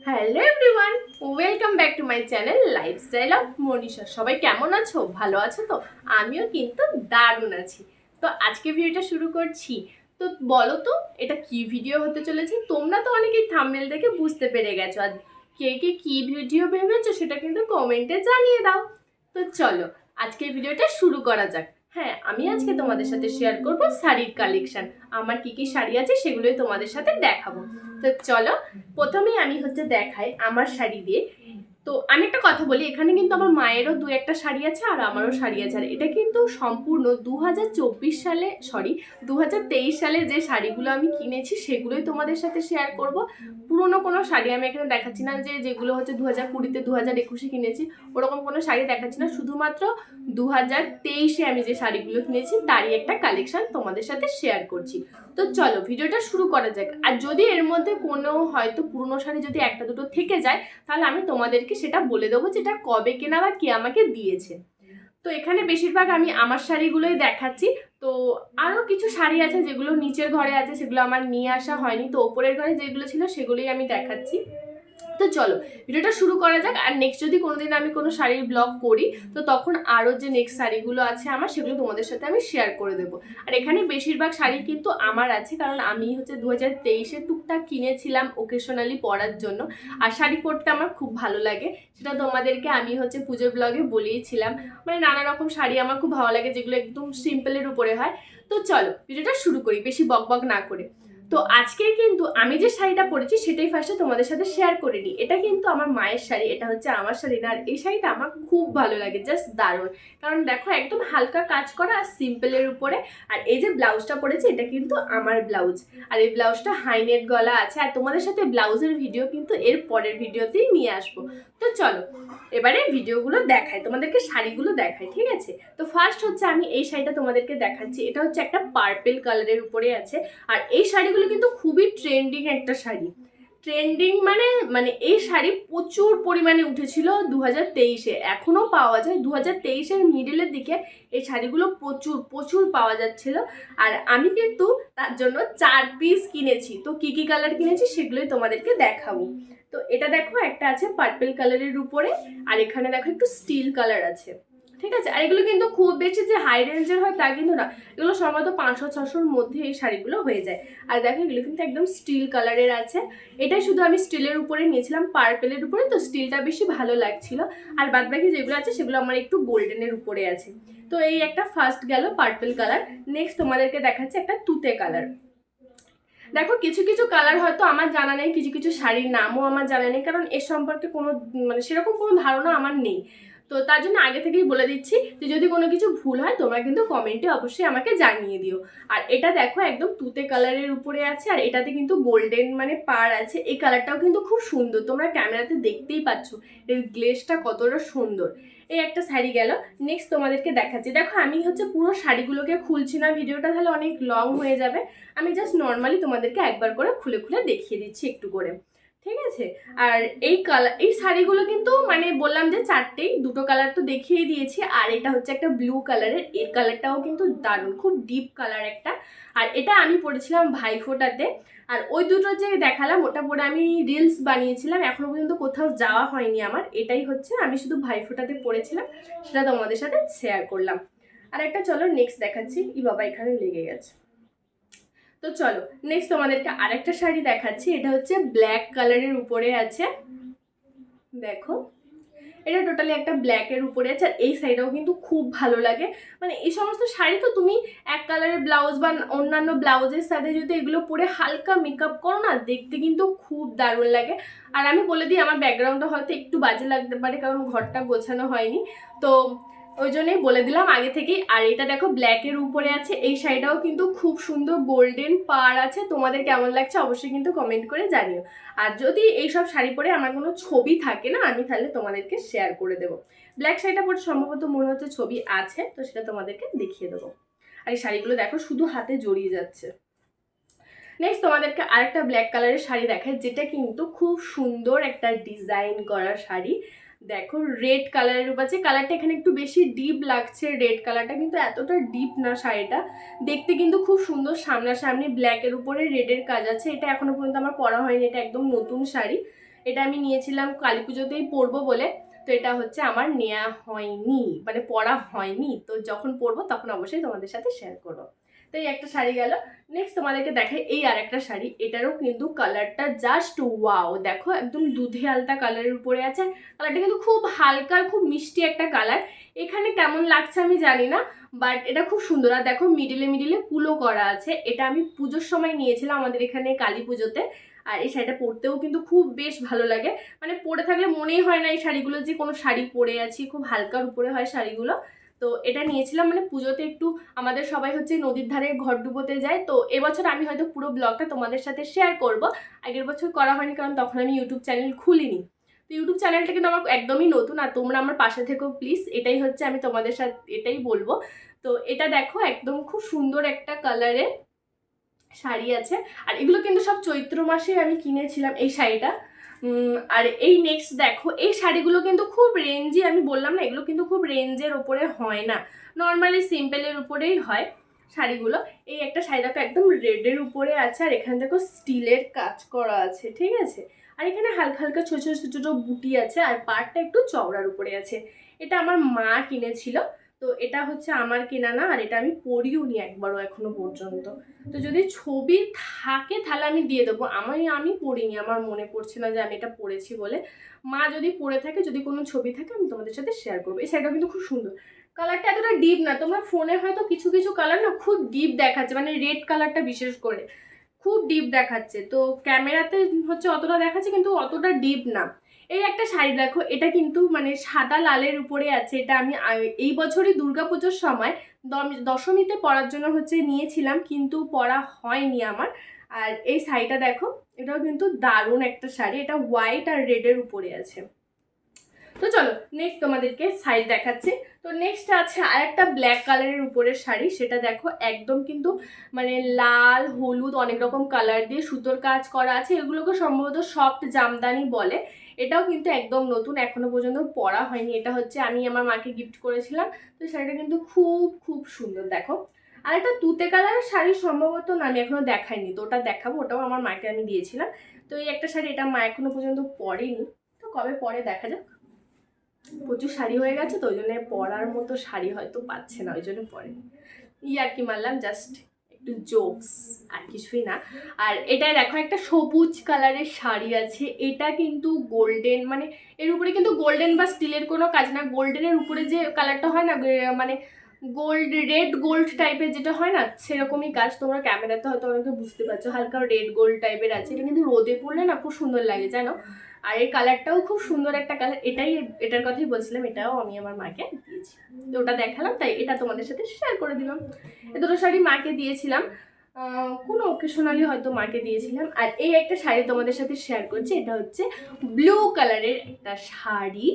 Hello everyone, welcome back to my channel lifestyle of Manisha. সবাই কেমন আছো? ভালো আছো তো? আমিও কিন্তু দারুণ আছি। তো আজকে ভিডিওটা শুরু করছি। তো বলো তো এটা কি ভিডিও হতে চলেছে? তোমরা তো অনেকেই থাম্বনেল দেখে বুঝতে পেরে গেছো, আর কে কে কি ভিডিও ভেবেছো সেটা কিন্তু কমেন্টে জানিয়ে দাও। তো চলো আজকের ভিডিওটা শুরু করা যাক। হ্যাঁ, আমি আজকে তোমাদের সাথে শেয়ার করব শাড়ির কালেকশন। আমার কি কি শাড়ি আছে সেগুলোই তোমাদের সাথে দেখাবো। তো চলো প্রথমেই আমি দেখাই আমার শাড়ি দিয়ে। তো আমি একটা কথা বলি, এখানে কিন্তু আমার মায়েরও দু একটা শাড়ি আছে আর আমারও শাড়ি আছে। আর এটা কিন্তু সম্পূর্ণ 2024 সালে, সরি 2023 সালে যে শাড়িগুলো আমি কিনেছি সেগুলোই তোমাদের সাথে শেয়ার করব। পুরোনো কোনো শাড়ি আমি এখানে দেখাচ্ছি না, যেগুলো 2020-তে 2021-এ কিনেছি ওরকম কোনো শাড়ি দেখাচ্ছি না। শুধুমাত্র 2023-এ আমি যে শাড়িগুলো কিনেছি তারই একটা কালেকশন তোমাদের সাথে শেয়ার করছি। তো চলো ভিডিওটা শুরু করা যাক। আর যদি এর মধ্যে কোনো হয়তো পুরনো শাড়ি যদি একটা দুটো থেকে যায় তাহলে আমি তোমাদেরকে সেটা বলে দেবো যেটা কবে কেনা বা কে আমাকে দিয়েছে। তো এখানে বেশিরভাগ আমি আমার শাড়িগুলোই দেখাচ্ছি। তো আরও কিছু শাড়ি আছে যেগুলো নিচের ঘরে আছে, সেগুলো আমার নিয়ে আসা হয়নি। তো ওপরের ঘরে যেগুলো ছিল সেগুলোই আমি দেখাচ্ছি। তো চলো ভিডিওটা শুরু করা যাক। আর নেক্সট যদি কোনোদিন আমি কোনো শাড়ির ব্লগ করি তো তখন আরও যে নেক্সট শাড়িগুলো আছে আমার সেগুলো তোমাদের সাথে আমি শেয়ার করে দেবো। আর এখানে বেশিরভাগ শাড়ি কিন্তু আমার আছে, কারণ আমি 2023-এ টুকটাক কিনেছিলাম ওকেশনালি পরার জন্য। আর শাড়ি পরতে আমার খুব ভালো লাগে, সেটা তোমাদেরকে আমি পুজোর ব্লগে বলেইছিলাম। মানে নানা রকম শাড়ি আমার খুব ভালো লাগে যেগুলো একদম সিম্পলের উপরে হয়। তো চলো ভিডিওটা শুরু করি বেশি বকবক না করে। তো আজকে কিন্তু আমি যে শাড়িটা পরেছি সেটাই ফার্স্টে তোমাদের সাথে শেয়ার করে নিই। এটা কিন্তু আমার মায়ের শাড়ি, এটা আমার শাড়ি না। আর এই শাড়িটা আমার খুব ভালো লাগে, জাস্ট দারুণ। কারণ দেখো একদম হালকা কাজ করা আর সিম্পলের উপরে। আর এই যে ব্লাউজটা পরেছি এটা কিন্তু আমার ব্লাউজ। আর এই ব্লাউজটা হাইনেট গলা আছে। আর তোমাদের সাথে ব্লাউজের ভিডিও কিন্তু এর পরের ভিডিওতেই নিয়ে আসবো। তো চলো এবারে ভিডিওগুলো দেখাই, তোমাদেরকে শাড়িগুলো দেখাই, ঠিক আছে? তো ফার্স্ট আমি এই শাড়িটা তোমাদেরকে দেখাচ্ছি। এটা একটা পার্পেল কালারের উপরে আছে। আর এই শাড়িগুলো কিন্তু খুবই ট্রেন্ডিং একটা শাড়ি। ট্রেন্ডিং মানে মানে এই শাড়ি প্রচুর পরিমাণে উঠেছিল 2023-এ, এখনও পাওয়া যায়। 2023-এর মিডলের দিকে এই শাড়িগুলো প্রচুর প্রচুর পাওয়া যাচ্ছিল। আর আমি কিন্তু তার জন্য 4 পিস কিনেছি। তো কি কি কালার কিনেছি সেগুলোই তোমাদেরকে দেখাবো। তো এটা দেখো একটা আছে পার্পল কালারের উপরে, আর এখানে দেখো একটু স্টিল কালার আছে, ঠিক আছে? আর এগুলো কিন্তু খুব বেশি যে হাই রেঞ্জের হয় তা কিন্তু না, এগুলো সম্ভবত 500-600-র মধ্যে এই শাড়িগুলো হয়ে যায়। আর দেখো এগুলো কিন্তু একদম স্টিল কালারের আছে। এটাই শুধু আমি স্টিলের উপরে নিয়েছিলাম, পার্পেলের উপরে, তো স্টিলটা বেশি ভালো লাগছিল। আর বাদবাকি যেগুলো আছে সেগুলো আমার একটু গোল্ডেনের উপরে আছে। তো এই একটা ফার্স্ট গেল পার্পল কালার। নেক্সট তোমাদেরকে দেখাচ্ছে একটা তুতে কালার। দেখো কিছু কিছু কালার হয়তো আমার জানা নেই, কিছু কিছু শাড়ির নামও আমার জানা নেই, কারণ এর সম্পর্কে কোনো সেরকম কোনো ধারণা আমার নেই। তো তার জন্য আগে থেকেই বলে দিচ্ছি যে যদি কোনো কিছু ভুল হয় তোমরা কিন্তু কমেন্টে অবশ্যই আমাকে জানিয়ে দিও। আর এটা দেখো একদম তুতে কালারের উপরে আছে, আর এটাতে কিন্তু গোল্ডেন পার আছে। এই কালারটাও কিন্তু খুব সুন্দর, তোমরা ক্যামেরাতে দেখতেই পাচ্ছ এর গ্লেজটা কতটা সুন্দর। এই একটা শাড়ি গেল। নেক্সট তোমাদেরকে দেখাচ্ছি। দেখো আমি পুরো শাড়িগুলোকে খুলছি না, ভিডিওটা তাহলে অনেক লং হয়ে যাবে। আমি জাস্ট নর্মালি তোমাদেরকে একবার করে খুলে খুলে দেখিয়ে দিচ্ছি একটু করে, ঠিক আছে? আর এই শাড়িগুলো কিন্তু বললাম যে 4টেই, 2টো কালার তো দেখিয়ে দিয়েছি। আর এটা একটা ব্লু কালারের, এর কালারটাও কিন্তু দারুণ, খুব ডিপ কালার একটা। আর এটা আমি পরেছিলাম ভাইফোঁটাতে। আর ওই দুটো যে দেখালাম ওটা পরে আমি রিলস বানিয়েছিলাম, এখনো পর্যন্ত কোথাও যাওয়া হয়নি আমার। এটাই আমি শুধু ভাইফোঁটাতে পরেছিলাম, সেটা তোমাদের সাথে শেয়ার করলাম। আর একটা চলো নেক্সট দেখাচ্ছি। ই বাবা এখানে লেগে গেছে। তো চলো নেক্সট তোমাদেরকে আরেকটা শাড়ি দেখাচ্ছি। এটা ব্ল্যাক কালারের উপরে আছে, দেখো এটা টোটালি একটা ব্ল্যাকের উপরে আছে। আর এই শাড়িটাও কিন্তু খুব ভালো লাগে। এই সমস্ত শাড়ি তো তুমি এক কালারের ব্লাউজ বা অন্যান্য ব্লাউজের সাথে যদি এগুলো পরে হালকা মেকআপ করো না, দেখতে কিন্তু খুব দারুণ লাগে। আর আমি বলে দিই আমার ব্যাকগ্রাউন্ডটা হয়তো একটু বাজে লাগতে পারে, কারণ ঘরটা গোছানো হয়নি, তো ওই জন্যই বলে দিলাম আগে থেকেই। আর এটা দেখো ব্ল্যাকের উপরে আছে। এই শাড়িটাও কিন্তু খুব সুন্দর গোল্ডেন পার আছে। তোমাদের কেমন লাগছে অবশ্যই কিন্তু কমেন্ট করে জানিও। আর যদি এইসব শাড়ি পরে আমার কোনো ছবি থাকে না, আমি তাহলে তোমাদেরকে শেয়ার করে দেবো। ব্ল্যাক শাড়িটা পরে সম্ভবত মনে হচ্ছে ছবি আছে, তো সেটা তোমাদেরকে দেখিয়ে দেবো। আর এই শাড়িগুলো দেখো শুধু হাতে জড়িয়ে যাচ্ছে। নেক্সট তোমাদেরকে আরেকটা ব্ল্যাক কালারের শাড়ি দেখায়, যেটা কিন্তু খুব সুন্দর একটা ডিজাইন করা শাড়ি। দেখো রেড কালারের উপর আছে, কালারটা এখানে একটু বেশি ডিপ লাগছে। রেড কালারটা কিন্তু এতটা ডিপ না, শাড়িটা দেখতে কিন্তু খুব সুন্দর। সামনাসামনি ব্ল্যাকের উপরে রেডের কাজ আছে। এটা এখনো পর্যন্ত আমার পরা হয়নি, এটা একদম নতুন শাড়ি। এটা আমি নিয়েছিলাম কালী পুজোতেই পরবো বলে। তো এটা হচ্ছে আমার নেওয়া হয়নি, মানে পরা হয়নি। তো যখন পরবো তখন অবশ্যই তোমাদের সাথে শেয়ার করবো। তো এই একটা শাড়ি গেল। নেক্সট তোমাদেরকে দেখাই এই আর একটা শাড়ি। এটারও কিন্তু কালারটা জাস্ট ওয়াও, দেখো একদম দুধে আলতা কালারের উপরে আছে। কালারটা কিন্তু খুব হালকা, খুব মিষ্টি একটা কালার। এখানে কেমন লাগছে আমি জানি না, বাট এটা খুব সুন্দর। আর দেখো মিডিলে মিডিলে পুলো করা আছে। এটা আমি পুজোর সময় নিয়েছিলাম আমাদের এখানে কালী পুজোতে। আর এই শাড়িটা পরতেও কিন্তু খুব বেশ ভালো লাগে, মানে পরে থাকলে মনেই হয় না এই শাড়িগুলো যে কোনো শাড়ি পরে আছি, খুব হালকার উপরে হয় শাড়িগুলো। তো এটা নিয়েছিলাম, মানে পুজোতে একটু আমাদের সবাই হচ্ছে নদীর ধারে ঘর ডুবোতে যায়। তো এবছর আমি হয়তো পুরো ব্লগটা তোমাদের সাথে শেয়ার করব। আগের বছর করা হয়নি কারণ তখন আমি ইউটিউব চ্যানেল খুলিনি। তো ইউটিউব চ্যানেলটা কিন্তু আমার একদমই নতুন, আর তোমরা আমার পাশে থেকেও প্লিজ, এটাই হচ্ছে আমি তোমাদের সাথে এটাই বলবো। তো এটা দেখো একদম খুব সুন্দর একটা কালারে শাড়ি আছে। আর এগুলো কিন্তু সব চৈত্র মাসে আমি কিনেছিলাম এই শাড়িটা। আর এই নেক্সট দেখো এই শাড়িগুলো কিন্তু খুব রেঞ্জি, আমি বললাম না এগুলো কিন্তু খুব রেঞ্জের ওপরে হয় না, নর্মালি সিম্পলের উপরেই হয় শাড়িগুলো। এই একটা শাড়ি দেখো একদম রেডের উপরে আছে, আর এখানে দেখো স্টিলের কাজ করা আছে, ঠিক আছে। আর এখানে হালকা হালকা ছোট ছোট ছোট ছোট বুটি আছে, আর পাড়টা একটু চওড়ার উপরে আছে। এটা আমার মা কিনেছিল। তো এটা হচ্ছে আমার কেনা না, আর এটা আমি পরিও নি একবারও এখনো পর্যন্ত। তো যদি ছবি থাকে তাহলে আমি দিয়ে দেবো। আমি পড়িনি, আমার মনে পড়ছে না যে আমি এটা পড়েছি বলে। মা যদি পড়ে থাকে, যদি কোনো ছবি থাকে আমি তোমাদের সাথে শেয়ার করবো। এই শাড়িটা কিন্তু খুব সুন্দর। কালারটা এতটা ডিপ না, তোমরা ফোনে হয়তো কিছু কিছু কালার না খুব ডিপ দেখাচ্ছে, মানে রেড কালারটা বিশেষ করে খুব ডিপ দেখাচ্ছে। তো ক্যামেরাতে হচ্ছে অতটা দেখাচ্ছে, কিন্তু অতটা ডিপ না। এই একটা শাড়ি দেখো, এটা কিন্তু মানে সাদা লালের উপরে আছে। এটা আমি এই বছরই দুর্গাপুজোর সময় দশমীতে পরার জন্য হচ্ছে নিয়েছিলাম, কিন্তু পরা হয়নি আমার। আর এই শাড়িটা দেখো, এটাও কিন্তু দারুণ একটা শাড়ি। এটা হোয়াইট আর রেডের উপরে আছে। তো চলো নেক্সট তোমাদেরকে শাড়ি দেখাচ্ছি। তো নেক্সট আছে আর একটা ব্ল্যাক কালারের উপরের শাড়ি। সেটা দেখো একদম কিন্তু মানে লাল হলুদ অনেক রকম কালার দিয়ে সুতোর কাজ করা আছে। এগুলোকে সম্ভবত সফট জামদানি বলে। এটাও কিন্তু একদম নতুন, এখনো পর্যন্ত পরা হয়নি। এটা হচ্ছে আমি আমার মাকে গিফট করেছিলাম। তো শাড়িটা কিন্তু খুব খুব সুন্দর দেখো। আর একটা তুতে কালারের শাড়ি সম্ভবত না, আমি এখনো দেখাইনি, তো ওটা দেখাবো। ওটাও আমার মাকে আমি দিয়েছিলাম। তো এই একটা শাড়ি, এটা মা এখনো পর্যন্ত পরেনি, তো কবে পরে দেখা যাক। প্রচুর শাড়ি হয়ে গেছে, তো ওই জন্য পরার মতো শাড়ি হয়তো পাচ্ছে না, ওই জন্য পরে আর কি মারলাম, জাস্ট একটু জোকস, আর কিছুই না। আর এটাই দেখো একটা সবুজ কালারের শাড়ি আছে। এটা কিন্তু গোল্ডেন, মানে এর উপরে কিন্তু গোল্ডেন বা স্টিলের কোনো কাজ না। গোল্ডেনের উপরে যে কালারটা হয় না, মানে গোল্ড রেড গোল্ড টাইপের যেটা হয় না, সেরকমই কাজ। তোমরা ক্যামেরাতে হয়তো অনেকে বুঝতে পারছো, হালকা রেড গোল্ড টাইপের আছে। এটা কিন্তু রোদে পড়লে না খুব সুন্দর লাগে জানো। আর এই কালারটাও খুব সুন্দর একটা কালার। এটার কথাই বলছিলাম, এটাও আমি আমার মাকে দিয়েছি। তো ওটা দেখালাম, তাই এটা তোমাদের সাথে শেয়ার করে দিলাম। এই দুটো শাড়ি মাকে দিয়েছিলাম, কোনো অকেশনালি হয়তো মাকে দিয়েছিলাম। আর এই একটা শাড়ি তোমাদের সাথে শেয়ার করছি। এটা হচ্ছে ব্লু কালারের একটা শাড়ি।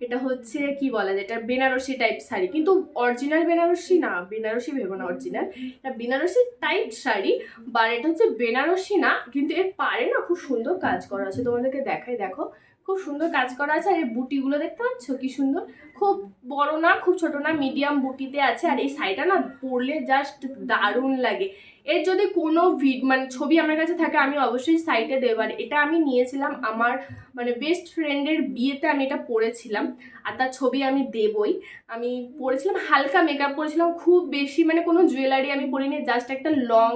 এটা হচ্ছে কি বলা যায়, এটা বেনারসি টাইপ শাড়ি, কিন্তু অরিজিনাল বেনারসি না, বেনারসি ভেবো না, অরিজিনাল এটা বেনারসি টাইপ শাড়ি। বা এটা হচ্ছে বেনারসি না, কিন্তু এর পাড়ে না খুব সুন্দর কাজ করা আছে। তোমাদেরকে দেখাই, দেখো খুব সুন্দর কাজ করা আছে। আর এই বুটিগুলো দেখতে পাচ্ছ কি সুন্দর, খুব বড় না খুব ছোট না, মিডিয়াম বুটিতে আছে। আর এই শাড়িটা না পরলে জাস্ট দারুণ লাগে। এর যদি কোনো মানে ছবি আমার কাছে থাকে আমি অবশ্যই সাইটে দেবো। আর এটা আমি নিয়েছিলাম আমার মানে বেস্ট ফ্রেন্ডের বিয়েতে, আমি এটা পরেছিলাম, আর তার ছবি আমি দেবই। আমি পরেছিলাম, হালকা মেকআপ করেছিলাম, খুব বেশি মানে কোনো জুয়েলারি আমি পরিনি, জাস্ট একটা লং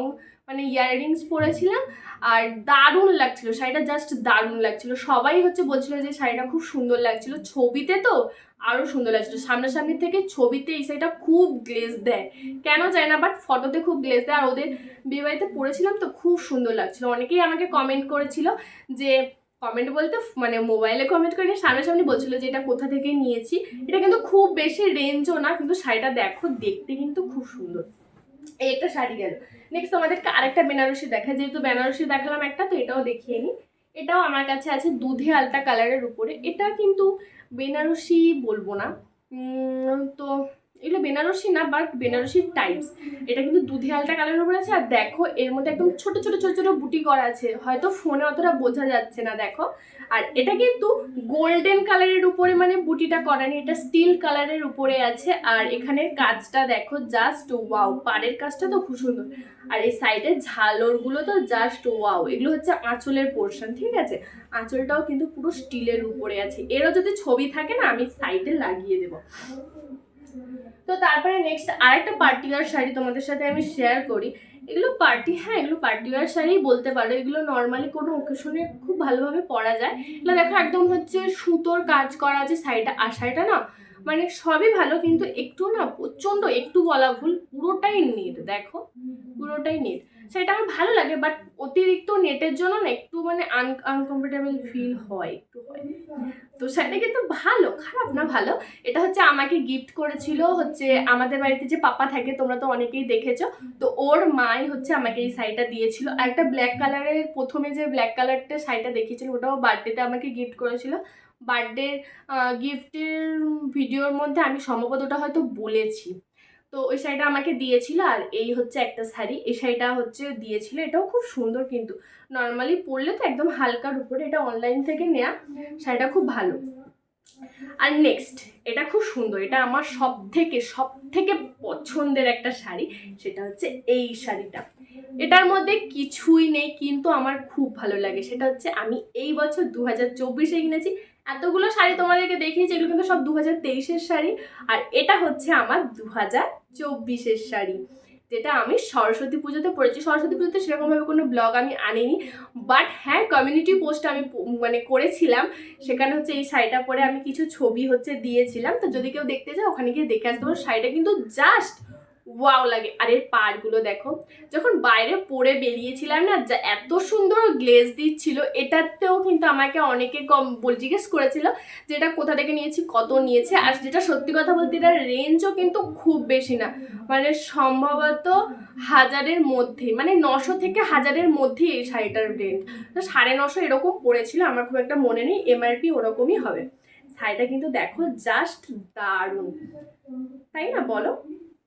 মানে ইয়াররিংস পরেছিলাম। আর দারুণ লাগছিল শাড়িটা, জাস্ট দারুণ লাগছিল। সবাই হচ্ছে বলছিল যে শাড়িটা খুব সুন্দর লাগছিল, ছবিতে তো আরও সুন্দর লাগছিল। সামনাসামনি থেকে ছবিতে এই শাড়িটা খুব গ্লেজ দেয়, কেন যায় না, বাট ফটোতে খুব গ্লেজ দেয়। আর ওদের বিয়েবাড়িতে পরেছিলাম তো খুব সুন্দর লাগছিল। অনেকেই আমাকে কমেন্ট করেছিল, যে কমেন্ট বলতে মানে মোবাইলে কমেন্ট করে সামনাসামনি বলছিল যে এটা কোথা থেকে নিয়েছি। এটা কিন্তু খুব বেশি রেঞ্জও না, কিন্তু শাড়িটা দেখো দেখতে কিন্তু খুব সুন্দর। এই একটা শাড়ি গেল। নেক্সট তোমাদেরকে আরেকটা বেনারসি দেখা, যেহেতু বেনারসি দেখালাম একটা, তো এটাও দেখিয়ে নিই। এটাও আমার কাছে আছে দুধে আলতা কালারের উপরে। এটা কিন্তু বেনারসি বলবো না, তো এগুলো বেনারসি না, বাট বেনারসির টাইপস। এটা কিন্তু দুধে আলটা কালারের উপর আছে, আর দেখো এর মধ্যে একদম ছোট ছোট ছোট ছোট বুটি করা আছে, হয়তো ফোনে অতটা বোঝা যাচ্ছে না, দেখো। আর এটা কিন্তু গোল্ডেন কালারের উপরে মানে বুটিটা করা নেই, এটা স্টিল কালারের উপরে আছে। আর এখানের কাজটা দেখো জাস্ট ওয়াও, পাড়ের কাজটা তো খুব সুন্দর। আর এই সাইডের ঝালরগুলো তো জাস্ট ওয়াও। এগুলো হচ্ছে আঁচলের পোর্শন, ঠিক আছে। আঁচলটাও কিন্তু পুরো স্টিলের উপরে আছে। এরও যদি ছবি থাকে না আমি সাইডে লাগিয়ে দেবো। তো তারপরে নেক্সট আরেকটা পার্টিকুলার শাড়ি তোমাদের সাথে আমি শেয়ার করি। এগুলো পার্টি, হ্যাঁ এগুলো পার্টিকুলার শাড়ি বলতে পারো। এগুলো নর্মালি কোনো ওকেশনে খুব ভালোভাবে পরা যায়। এগুলো দেখো একদম হচ্ছে সুতোর কাজ করা আছে শাড়িটা। আর শাড়িটা না মানে সবই ভালো, কিন্তু একটু না প্রচণ্ড, একটু বলা ভুল, পুরোটাই নেট, দেখো পুরোটাই নেট। সেটা আমার ভালো লাগে, বাট অতিরিক্ত নেটের জন্য না একটু মানে আনকমফোর্টেবল ফিল হয়, একটু হয়। তো সেটা কিন্তু ভালো, খারাপ না, ভালো। এটা হচ্ছে আমাকে গিফট করেছিল হচ্ছে আমাদের বাড়িতে যে পাপা থাকে, তোমরা তো অনেকেই দেখেছো। তো ওর মাই হচ্ছে আমাকে এই শাড়িটা দিয়েছিল। আর একটা ব্ল্যাক কালারের, প্রথমে যে ব্ল্যাক কালারটা শাড়িটা দেখিয়েছিল ওটাও বার্থডেতে আমাকে গিফট করেছিল। বার্থডে গিফটের ভিডিওর মধ্যে আমি সম্ভবত ওটা হয়তো বলেছি। তো ওই শাড়িটা আমাকে দিয়েছিল। আর এই হচ্ছে একটা শাড়ি, এই শাড়িটা হচ্ছে দিয়েছিল, এটাও খুব সুন্দর, কিন্তু নর্মালি পরলে তো একদম হালকার উপরে। এটা অনলাইন থেকে নেওয়া, শাড়িটা খুব ভালো। আর নেক্সট এটা খুব সুন্দর, এটা আমার সব থেকে পছন্দের একটা শাড়ি, সেটা হচ্ছে এই শাড়িটা। এটার মধ্যে কিছুই নেই, কিন্তু আমার খুব ভালো লাগে। সেটা হচ্ছে আমি এই বছর 2024-এ কিনেছি। এতগুলো শাড়ি তোমাদেরকে দেখিয়েছি, এগুলো কিন্তু সব 2023-এর শাড়ি। আর এটা হচ্ছে আমার 2024-এর শাড়ি, যেটা আমি সরস্বতী পুজোতে পরেছি। সরস্বতী পুজোতে সেরকমভাবে কোনো ব্লগ আমি আনিনি, বাট হ্যাঁ কমিউনিটি পোস্ট আমি মানে করেছিলাম। সেখানে হচ্ছে এই শাড়িটা পরে আমি কিছু ছবি হচ্ছে দিয়েছিলাম। তো যদি কেউ দেখতে চাও ওখানে গিয়ে দেখে আসতে পারো। শাড়িটা কিন্তু জাস্ট ওয়াও লাগে। আর এর পাড়গুলো দেখো, যখন বাইরে পরে বেরিয়েছিলাম না, যা এত সুন্দর গ্লেজ দিচ্ছিল। এটাতেও কিন্তু আমাকে অনেকে জিজ্ঞেস করেছিল যে এটা কোথা থেকে নিয়েছি, কত নিয়েছে। আর যেটা সত্যি কথা বলতে, এটার রেঞ্জও কিন্তু খুব বেশি না, মানে সম্ভবত 1000-এর মধ্যে, মানে 900 থেকে 1000-এর মধ্যে এই শাড়িটার রেঞ্জ। তো 950 এরকম পড়েছিল, আমার খুব একটা মনে নেই, এমআরপি ওরকমই হবে। শাড়িটা কিন্তু দেখো জাস্ট দারুণ, তাই না বলো?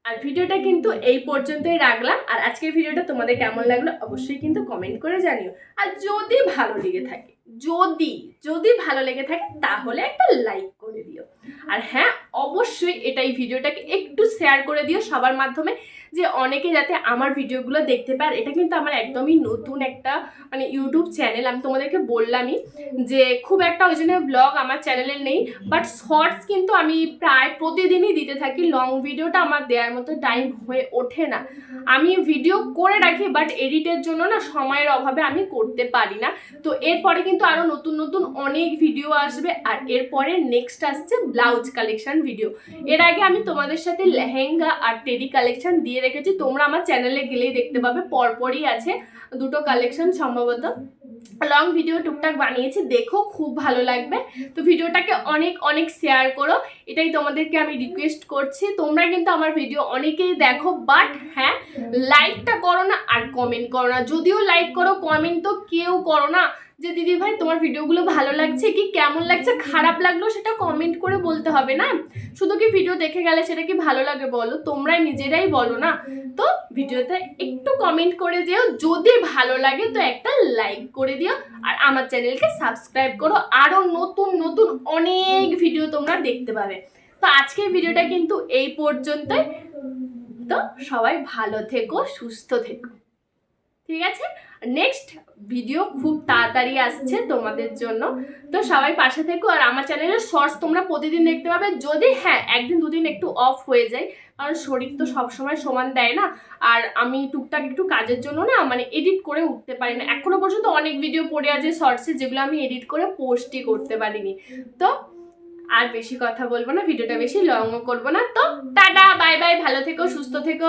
আর ভিডিওটা কিন্তু এই পর্যন্তই রাখলাম। আর আজকের ভিডিওটা তোমাদের কেমন লাগলো অবশ্যই কিন্তু কমেন্ট করে জানিও। আর যদি ভালো লেগে থাকে, যদি ভালো লেগে থাকে তাহলে একটা লাইক করে দিও। আর হ্যাঁ অবশ্যই এই ভিডিওটাকে একটু শেয়ার করে দিও সবার মাধ্যমে, যে অনেকে যাতে আমার ভিডিওগুলো দেখতে পায়। এটা কিন্তু আমার একদমই নতুন একটা মানে ইউটিউব চ্যানেল, আমি তোমাদেরকে বললামই যে খুব একটা ওই জন্য ব্লগ আমার চ্যানেলে নেই, বাট শর্টস কিন্তু আমি প্রায় প্রতিদিনই দিতে থাকি। লং ভিডিওটা আমার দেওয়ার মতো টাইম হয়ে ওঠে না। আমি ভিডিও করে রাখি, বাট এডিটের জন্য না সময়ের অভাবে আমি করতে পারি না। তো এরপরে কিন্তু আরও নতুন নতুন অনেক ভিডিও আসবে। আর এরপরে নেক্সট আসছে ব্লাউজ কালেকশন ভিডিও। এর আগে আমি তোমাদের সাথে লেহেঙ্গা আর টেডি কালেকশন দিয়ে রেখেছি, তোমরা আমার চ্যানেলে গেলেই দেখতে পাবে, পরপরই আছে দুটো কালেকশন সম্ভবত। লং ভিডিও টুকটাক বানিয়েছি, দেখো খুব ভালো লাগবে। তো ভিডিওটাকে অনেক অনেক শেয়ার করো, এটাই তোমাদেরকে আমি রিকোয়েস্ট করছি। তোমরা কিন্তু আমার ভিডিও অনেকেই দেখো, বাট হ্যাঁ লাইকটা করো না আর কমেন্ট করো না। যদিও লাইক করো, কমেন্ট তো কেউ করো না যে দিদি ভাই তোমার ভিডিওগুলো ভালো লাগছে কি কেমন লাগছে, খারাপ লাগলো সেটা কমেন্ট করে বলতে হবে না। শুধু কি ভিডিও দেখে গেলে সেটা কি ভালো লাগে বলো, তোমরাই নিজেরাই বলো না। তো ভিডিওতে একটু কমেন্ট করে দিও, যদি ভালো লাগে তো একটা লাইক করে দিও। আর আমার চ্যানেলকে সাবস্ক্রাইব করো, আরও নতুন নতুন অনেক ভিডিও তোমরা দেখতে পাবে। তো আজকের ভিডিওটা কিন্তু এই পর্যন্তই। তো সবাই ভালো থেকো, সুস্থ থেকো, ঠিক আছে। নেক্সট ভিডিও খুব তাড়াতাড়ি আসছে তোমাদের জন্য, তো সবাই পাশে থেকো। আর আমার চ্যানেলের শর্টস তোমরা প্রতিদিন দেখতে পাবে, যদি হ্যাঁ একদিন দুদিন একটু অফ হয়ে যায়, কারণ শরীর তো সবসময় সমান দেয় না। আর আমি টুকটাক একটু কাজের জন্য না মানে এডিট করে উঠতে পারি না। এখনো পর্যন্ত অনেক ভিডিও পড়ে আছে শর্টসে, যেগুলো আমি এডিট করে পোস্টই করতে পারিনি। তো আর বেশি কথা বলবো না, ভিডিওটা বেশি লংও করবো না। তো টাটা, বাই বাই, ভালো থেকো, সুস্থ থেকো।